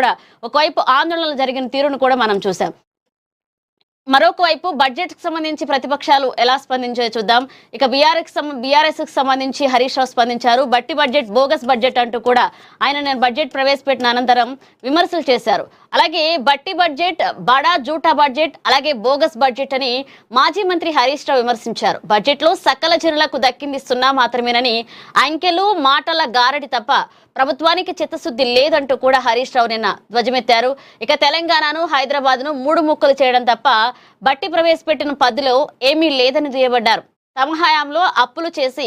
కూడా ఒకవైపు ఆందోళనలు జరిగిన తీరును కూడా మనం చూసాం. మరొక వైపు బడ్జెట్ కి సంబంధించి ప్రతిపక్షాలు ఎలా స్పందించాయో చూద్దాం. ఇక బీఆర్ఎస్ కి సంబంధించి హరీష్ రావు స్పందించారు. బట్టి బడ్జెట్ బోగస్ బడ్జెట్ అంటూ కూడా ఆయన బడ్జెట్ ప్రవేశపెట్టిన అనంతరం విమర్శలు చేశారు. అలాగే బట్టి బడ్జెట్ బడా జూటా బడ్జెట్, అలాగే బోగస్ బడ్జెట్ అని మాజీ మంత్రి హరీష్ రావు విమర్శించారు. బడ్జెట్ లో సకల జనులకు దక్కింది సున్నా మాత్రమేనని, అంకెలు మాటల గారడి తప్ప ప్రభుత్వానికి చిత్తశుద్ధి లేదంటూ కూడా హరీష్ రావు నిన్న ధ్వజమెత్తారు. ఇక తెలంగాణను హైదరాబాద్ ను 3 ముక్కలు చేయడం తప్ప బట్టి ప్రవేశపెట్టిన పద్ధతిలో ఏమీ లేదని దుయ్యబడ్డారు. తమ హయాంలో అప్పులు చేసి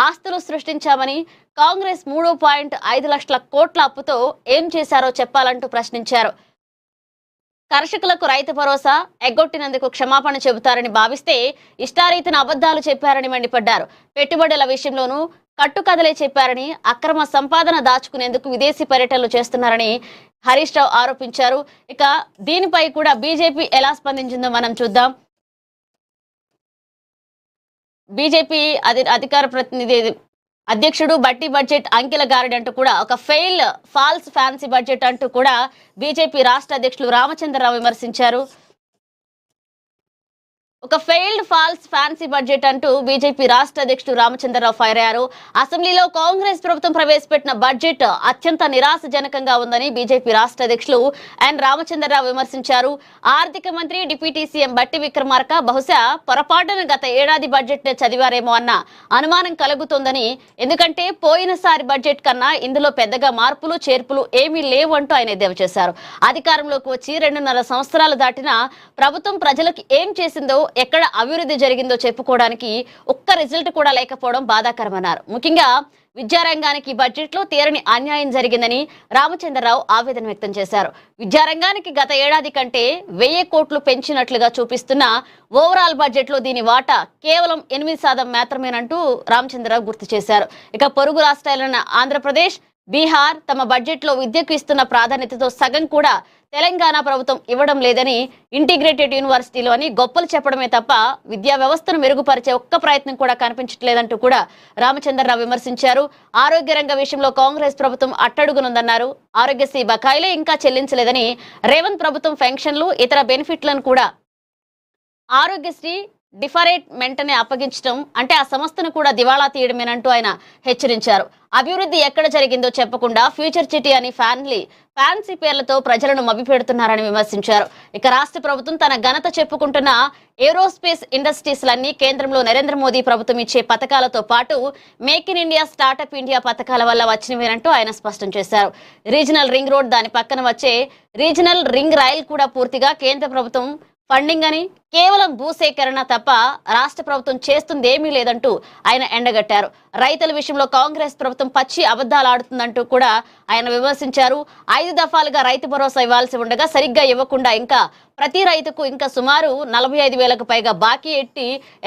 ఆస్తులు సృష్టించామని, కాంగ్రెస్ 3.5 లక్షల కోట్ల అప్పుతో ఏం చేశారో చెప్పాలంటూ ప్రశ్నించారు. కర్షకులకు రైతు భరోసా ఎగ్గొట్టినందుకు క్షమాపణ చెబుతారని భావిస్తే ఇష్టారీతిన అబద్ధాలు చెప్పారని మండిపడ్డారు. పెట్టుబడుల విషయంలోనూ కట్టుకథలే చెప్పారని, అక్రమ సంపాదన దాచుకునేందుకు విదేశీ పర్యటనలు చేస్తున్నారని హరీష్ రావు ఆరోపించారు. ఇక దీనిపై కూడా బీజేపీ ఎలా స్పందించిందో మనం చూద్దాం. బీజేపీ అధికార ప్రతినిధి అధ్యక్షుడు బట్టి బడ్జెట్ అంకెల గారడి అంటూ కూడా ఒక ఫాల్స్ ఫ్యాన్సీ బడ్జెట్ అంటూ కూడా బీజేపీ రాష్ట్ర అధ్యక్షులు రామచంద్రరావు విమర్శించారు. ఒక ఫాల్స్ ఫ్యాన్సీ బడ్జెట్ అంటూ బీజేపీ రాష్ట్ర అధ్యక్షుడు రామచంద్రరావు ఫైర్ అయ్యారు. అసెంబ్లీలో కాంగ్రెస్ ప్రభుత్వం ప్రవేశపెట్టిన బడ్జెట్ అత్యంత నిరాశజనకంగా ఉందని బీజేపీ రాష్ట్ర అధ్యక్షులు ఎన్ రామచంద్రరావు విమర్శించారు. ఆర్థిక మంత్రి డిప్యూటీ సీఎం బట్టి విక్రమార్క బహుశా పొరపాటున గత ఏడాది బడ్జెట్ చదివారేమో అన్న అనుమానం కలుగుతోందని, ఎందుకంటే పోయినసారి బడ్జెట్ కన్నా ఇందులో పెద్దగా మార్పులు చేర్పులు ఏమీ లేవు అంటూ ఆయన ఎద్దేవా చేశారు. అధికారంలోకి వచ్చి 2.5 సంవత్సరాలు దాటినా ప్రభుత్వం ప్రజలకు ఏం చేసిందో, ఎక్కడ అభివృద్ధి జరిగిందో చెప్పుకోవడానికి ఒక్క రిజల్ట్ కూడా లేకపోవడం బాధాకరమన్నారు. ముఖ్యంగా విద్యారంగానికి బడ్జెట్ లో తీరని అన్యాయం జరిగిందని రామచంద్రరావు ఆవేదన వ్యక్తం చేశారు. విద్యారంగానికి గత ఏడాది కంటే 1000 కోట్లు పెంచినట్లుగా చూపిస్తున్న ఓవరాల్ బడ్జెట్ లో దీని వాటా కేవలం 8% మాత్రమేనంటూ రామచంద్రరావు గుర్తు చేశారు. ఇక పొరుగు రాష్ట్రాలైన ఆంధ్రప్రదేశ్, బీహార్ తమ బడ్జెట్ లో విద్యకు ఇస్తున్న ప్రాధాన్యతతో సగం కూడా తెలంగాణ ప్రభుత్వం ఇవ్వడం లేదని, ఇంటిగ్రేటెడ్ యూనివర్సిటీలు అని గొప్పలు చెప్పడమే తప్ప విద్యా వ్యవస్థను మెరుగుపరిచే ఒక్క ప్రయత్నం కూడా కనిపించట్లేదంటూ కూడా రామచంద్రరావు విమర్శించారు. ఆరోగ్య రంగ విషయంలో కాంగ్రెస్ ప్రభుత్వం అట్టడుగునుందన్నారు. ఆరోగ్యశ్రీ బకాయిలే ఇంకా చెల్లించలేదని, రేవంత్ ప్రభుత్వం పెన్షన్లు ఇతర బెనిఫిట్లను కూడా ఆరోగ్యశ్రీ డిఫరెంట్ వెంటనే అప్పగించడం అంటే ఆ సంస్థను కూడా దివాళా తీయడమేనంటూ ఆయన హెచ్చరించారు. అభివృద్ధి ఎక్కడ జరిగిందో చెప్పకుండా ఫ్యూచర్ సిటీ అని ఫ్యాన్సీ పేర్లతో ప్రజలను మభ్యపెడుతున్నారని విమర్శించారు. ఇక రాష్ట్ర ప్రభుత్వం తన ఘనత చెప్పుకుంటున్న ఏరోస్పేస్ ఇండస్ట్రీస్లన్నీ కేంద్రంలో నరేంద్ర మోదీ ప్రభుత్వం ఇచ్చే పథకాలతో పాటు make in India, startup India పథకాల వల్ల వచ్చినవేనంటూ ఆయన స్పష్టం చేశారు. రీజనల్ రింగ్ రోడ్, దాని పక్కన వచ్చే రీజనల్ రింగ్ రైల్ కూడా పూర్తిగా కేంద్ర ప్రభుత్వం ఫండింగ్ అని, కేవలం భూసేకరణ తప్ప రాష్ట్ర ప్రభుత్వం చేస్తుంది ఏమీ లేదంటూ ఆయన ఎండగట్టారు. రైతుల విషయంలో కాంగ్రెస్ ప్రభుత్వం పచ్చి అబద్ధాలు ఆడుతుందంటూ కూడా ఆయన విమర్శించారు. 5 దఫాలుగా రైతు భరోసా ఇవ్వాల్సి ఉండగా సరిగ్గా ఇవ్వకుండా ఇంకా ప్రతి రైతుకు ఇంకా సుమారు 45,000కు పైగా బాకీ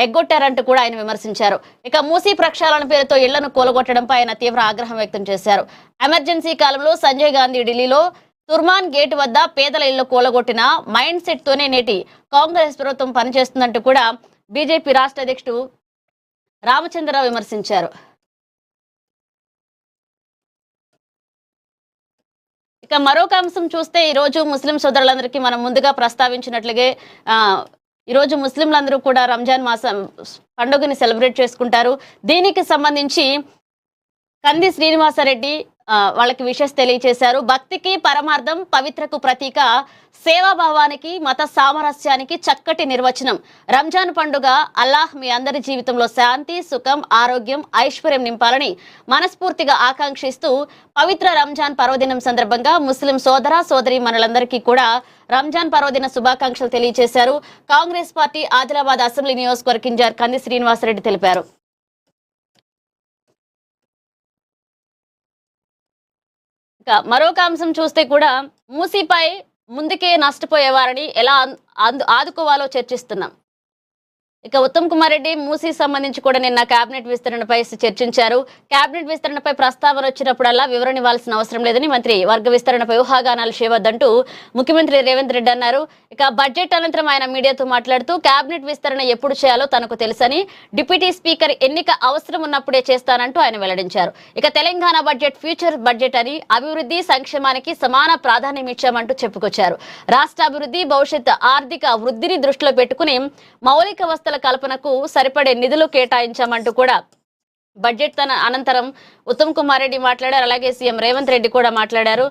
ఎగ్గొట్టారంటూ కూడా ఆయన విమర్శించారు. ఇక మూసీ ప్రక్షాళన పేరుతో ఇళ్లను కూలగొట్టడంపై ఆయన తీవ్ర ఆగ్రహం వ్యక్తం చేశారు. ఎమర్జెన్సీ కాలంలో సంజయ్ గాంధీ ఢిల్లీలో తుర్మాన్ గేట్ వద్ద పేదల ఇళ్లు కూలగొట్టిన మైండ్ సెట్ తోనే నేటి కాంగ్రెస్ ప్రభుత్వం పనిచేస్తుందంటూ కూడా బీజేపీ రాష్ట్ర అధ్యక్షుడు రామచంద్రరావు విమర్శించారు. ఇక మరొక అంశం చూస్తే ఈరోజు ముస్లిం సోదరులందరికీ మనం ముందుగా ప్రస్తావించినట్లుగా ఈరోజు ముస్లింలందరూ కూడా రంజాన్ మాసం పండుగని సెలబ్రేట్ చేసుకుంటారు. దీనికి సంబంధించి కంది శ్రీనివాసరెడ్డి వాళ్ళకి విషెస్ తెలియజేశారు. భక్తికి పరమార్థం, పవిత్రకు ప్రతీక, సేవాభావానికి, మత సామరస్యానికి చక్కటి నిర్వచనం. రంజాన్ పండుగ అల్లాహ్ మీ అందరి జీవితంలో శాంతి, సుఖం, ఆరోగ్యం, ఐశ్వర్యం నింపాలని మనస్ఫూర్తిగా ఆకాంక్షిస్తూ పవిత్ర రంజాన్ పర్వదినం సందర్భంగా ముస్లిం సోదర సోదరి మనలందరికీ కూడా రంజాన్ పర్వదిన శుభాకాంక్షలు తెలియజేశారు. కాంగ్రెస్ పార్టీ ఆదిలాబాద్ అసెంబ్లీ నియోజకవర్గ ఇన్ఛార్జ్ కంది శ్రీనివాసరెడ్డి తెలిపారు. మరొక అంశం చూస్తే కూడా మూసీపై ముందుకే నష్టపోయేవారని ఎలా ఆదుకోవాలో చర్చిస్తున్నాం. ఇక ఉత్తమ్ కుమార్ రెడ్డి మూసీ సంబంధించి కూడా నిన్న కేబినెట్ విస్తరణపై చర్చించారు. కేబినెట్ విస్తరణపై ప్రస్తావన వచ్చినప్పుడల్లా వివరణ ఇవ్వాల్సిన అవసరం లేదని మంత్రి వర్గ విస్తరణపై ఊహాగానాలు చేయవద్దంటూ ముఖ్యమంత్రి రేవంత్ రెడ్డి అన్నారు. ఇక బడ్జెట్ అనంతరం ఆయన మీడియాతో మాట్లాడుతూ కేబినెట్ విస్తరణ ఎప్పుడు చేయాలో తనకు తెలుసని, డిప్యూటీ స్పీకర్ ఎన్నిక అవసరం ఉన్నప్పుడే చేస్తానంటూ ఆయన వెల్లడించారు. ఇక తెలంగాణ బడ్జెట్ ఫ్యూచర్ బడ్జెట్ అని, అభివృద్ధి సంక్షేమానికి సమాన ప్రాధాన్యం ఇచ్చామంటూ చెప్పుకొచ్చారు. రాష్ట్ర అభివృద్ధి, భవిష్యత్ ఆర్థిక వృద్ధిని దృష్టిలో పెట్టుకుని మౌలిక వస్తువుల కల్పనకు సరిపడే నిధులు కేటాయించామంటూ కూడా బడ్జెట్ అనంతరం ఉత్తమ్ కుమార్ రెడ్డి మాట్లాడారు. అలాగే సీఎం రేవంత్ రెడ్డి కూడా మాట్లాడారు.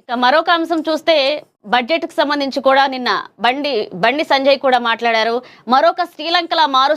ఇక మరొక అంశం చూస్తే బడ్జెట్ కు సంబంధించి కూడా నిన్న బండి సంజయ్ కూడా మాట్లాడారు. మరొక శ్రీలంకలా మారు